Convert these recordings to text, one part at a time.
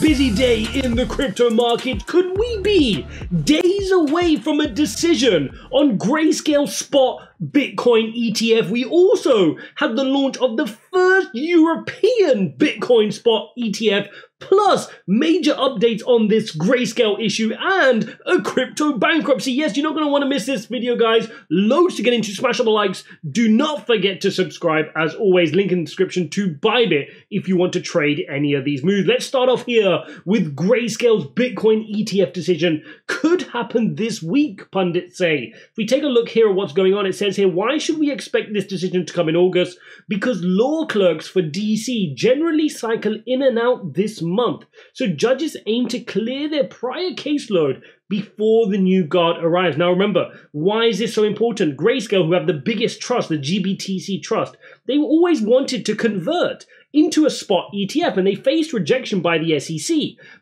busy day in the crypto market. Could we be days away from a decision on Grayscale spot Bitcoin ETF? We also had the launch of the first European Bitcoin spot ETF, plus major updates on this Grayscale issue and a crypto bankruptcy. Yes, you're not going to want to miss this video, guys. Loads to get into. Smash all the likes. Do not forget to subscribe. As always, link in the description to Bybit if you want to trade any of these moves. Let's start off here with Grayscale's Bitcoin ETF decision. Could happen this week, pundits say. If we take a look here at what's going on, it says here, why should we expect this decision to come in August? Because law clerks for DC generally cycle in and out this month. So judges aim to clear their prior caseload before the new guard arrives. Now remember, why is this so important? Grayscale, who have the biggest trust, the GBTC trust, they always wanted to convert into a spot ETF, and they faced rejection by the SEC.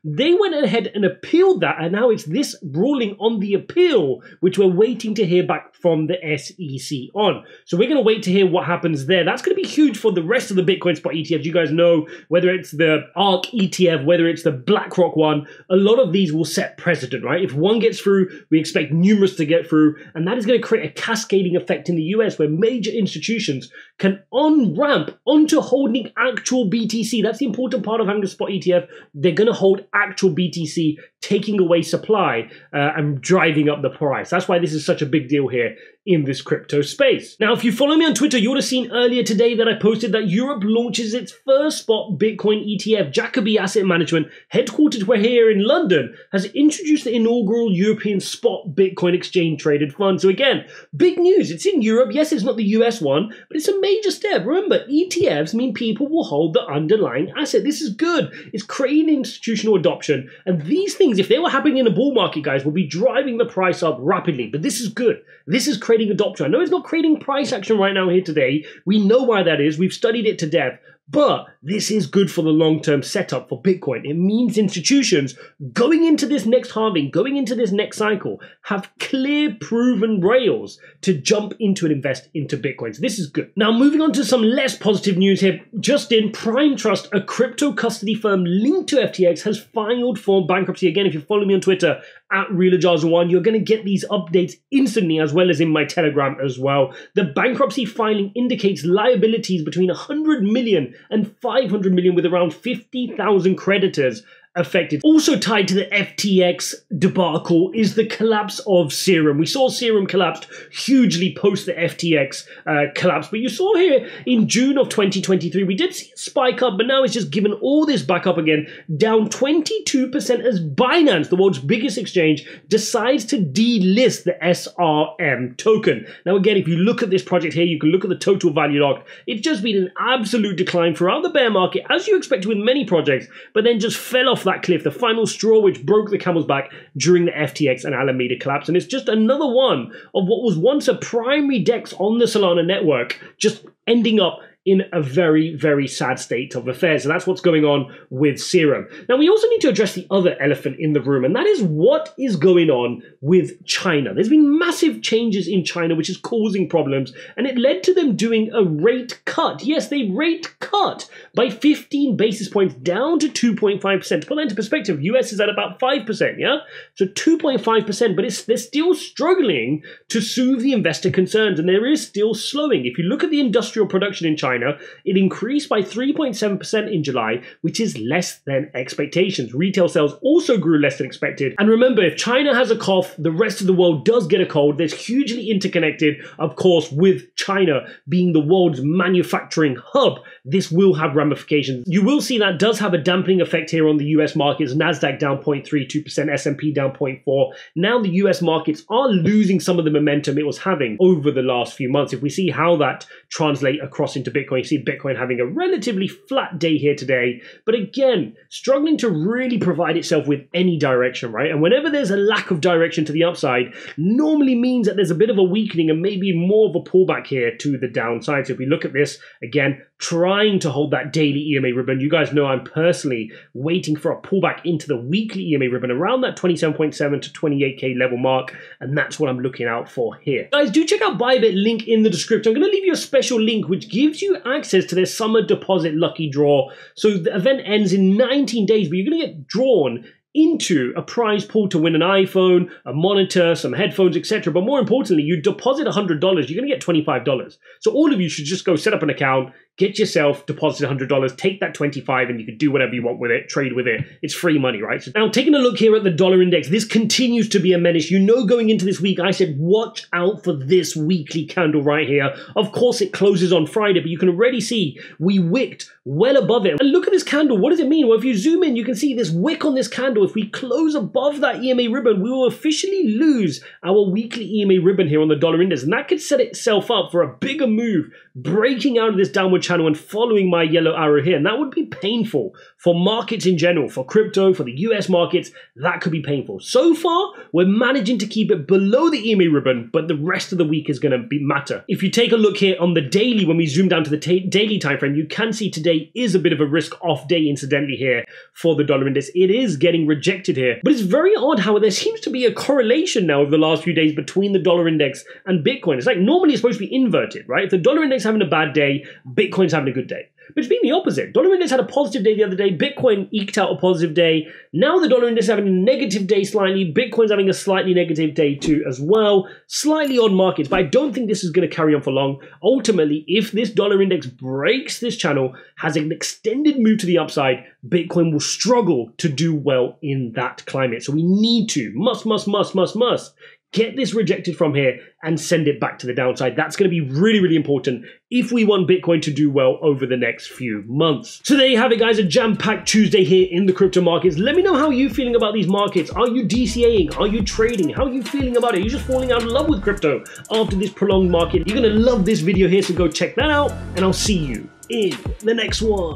They went ahead and appealed that, and now it's this ruling on the appeal, which we're waiting to hear back from the SEC on. So we're going to wait to hear what happens there. That's going to be huge for the rest of the Bitcoin spot ETFs. You guys know, whether it's the ARK ETF, whether it's the BlackRock one, a lot of these will set precedent, right? If one gets through, we expect numerous to get through, and that is going to create a cascading effect in the US where major institutions can on-ramp onto holding actual BTC. That's the important part of having a spot ETF. They're going to hold actual BTC, taking away supply and driving up the price. That's why this is such a big deal here in this crypto space. Now, if you follow me on Twitter, you would have seen earlier today that I posted that Europe launches its first spot Bitcoin ETF. Jacobi Asset Management, headquartered here in London, has introduced the inaugural European spot Bitcoin exchange traded fund. So again, big news. It's in Europe. Yes, it's not the US one, but it's a major step. Remember, ETFs mean people will hold the underlying asset. This is good. It's creating institutional adoption. And these things, if they were happening in a bull market, guys, will be driving the price up rapidly. But this is good. This is creating adoption. I know it's not creating price action right now here today. We know why that is. We've studied it to death. But this is good for the long-term setup for Bitcoin. It means institutions going into this next halving, going into this next cycle, have clear, proven rails to jump into and invest into Bitcoin. So this is good. Now, moving on to some less positive news here. Just in, Prime Trust, a crypto custody firm linked to FTX, has filed for bankruptcy. Again, if you follow me on Twitter, at RealIjaz1, you're going to get these updates instantly, as well as in my Telegram as well. The bankruptcy filing indicates liabilities between 100 million and 500 million, with around 50,000 creditors affected. Also tied to the FTX debacle is the collapse of Serum. We saw Serum collapsed hugely post the FTX collapse, but you saw here in June of 2023, we did see a spike up, but now it's just given all this back up again, down 22% as Binance, the world's biggest exchange, decides to delist the SRM token. Now again, if you look at this project here, you can look at the total value locked. It's just been an absolute decline throughout the bear market, as you expect with many projects, but then just fell off that cliff, the final straw which broke the camel's back during the FTX and Alameda collapse. And it's just another one of what was once a primary DEX on the Solana network just ending up in a very, very sad state of affairs. And that's what's going on with Serum. Now, we also need to address the other elephant in the room, and that is what is going on with China. There's been massive changes in China, which is causing problems, and it led to them doing a rate cut. Yes, they rate cut by 15 basis points down to 2.5%. To put that into perspective, US is at about 5%, yeah? So 2.5%, but they're still struggling to soothe the investor concerns, and there is still slowing. If you look at the industrial production in China, it increased by 3.7% in July, which is less than expectations. Retail sales also grew less than expected. And remember, if China has a cough, the rest of the world does get a cold. There's hugely interconnected, of course, with China being the world's manufacturing hub. This will have ramifications. You will see that does have a dampening effect here on the US markets. NASDAQ down 0.32%, S&P down 0.4%. Now the US markets are losing some of the momentum it was having over the last few months. If we see how that translates across into Bitcoin, you see Bitcoin having a relatively flat day here today, but again, struggling to really provide itself with any direction, right? And whenever there's a lack of direction to the upside, normally means that there's a bit of a weakening and maybe more of a pullback here to the downside. So if we look at this, again, trying to hold that daily EMA ribbon. You guys know I'm personally waiting for a pullback into the weekly EMA ribbon around that 27.7 to 28k level mark, and that's what I'm looking out for here. Guys, do check out Bybit, link in the description. I'm going to leave you a special link which gives you access to their summer deposit lucky draw. So the event ends in 19 days, but you're going to get drawn into a prize pool to win an iPhone, a monitor, some headphones, etc. But more importantly, you deposit $100, you're going to get $25. So all of you should just go set up an account, get yourself deposit $100, take that 25, and you can do whatever you want with it, trade with it. It's free money, right? So now taking a look here at the dollar index, this continues to be a menace. You know, going into this week, I said, watch out for this weekly candle right here. Of course, it closes on Friday, but you can already see we wicked well above it. And look at this candle. What does it mean? Well, if you zoom in, you can see this wick on this candle. If we close above that EMA ribbon, we will officially lose our weekly EMA ribbon here on the dollar index. And that could set itself up for a bigger move, breaking out of this downward channel and following my yellow arrow here. And that would be painful for markets in general, for crypto, for the US markets. That could be painful. So far, we're managing to keep it below the EMA ribbon, but the rest of the week is going to matter. If you take a look here on the daily, when we zoom down to the daily time frame, you can see today is a bit of a risk off day, incidentally, here for the dollar index. It is getting rejected here, but it's very odd how there seems to be a correlation now over the last few days between the dollar index and Bitcoin. It's like normally it's supposed to be inverted, right? If the dollar index is having a bad day, Bitcoin's having a good day. But it's been the opposite. Dollar index had a positive day the other day. Bitcoin eked out a positive day. Now the dollar index is having a negative day slightly. Bitcoin's having a slightly negative day too as well. Slightly odd markets, but I don't think this is going to carry on for long. Ultimately, if this dollar index breaks this channel, has an extended move to the upside, Bitcoin will struggle to do well in that climate. So we need to, must get this rejected from here and send it back to the downside. That's going to be really, really important if we want Bitcoin to do well over the next few months. So there you have it, guys, a jam-packed Tuesday here in the crypto markets. Let me know how you're feeling about these markets. Are you DCAing? Are you trading? How are you feeling about it? Are you just falling out of love with crypto after this prolonged market? You're going to love this video here, so go check that out, and I'll see you in the next one.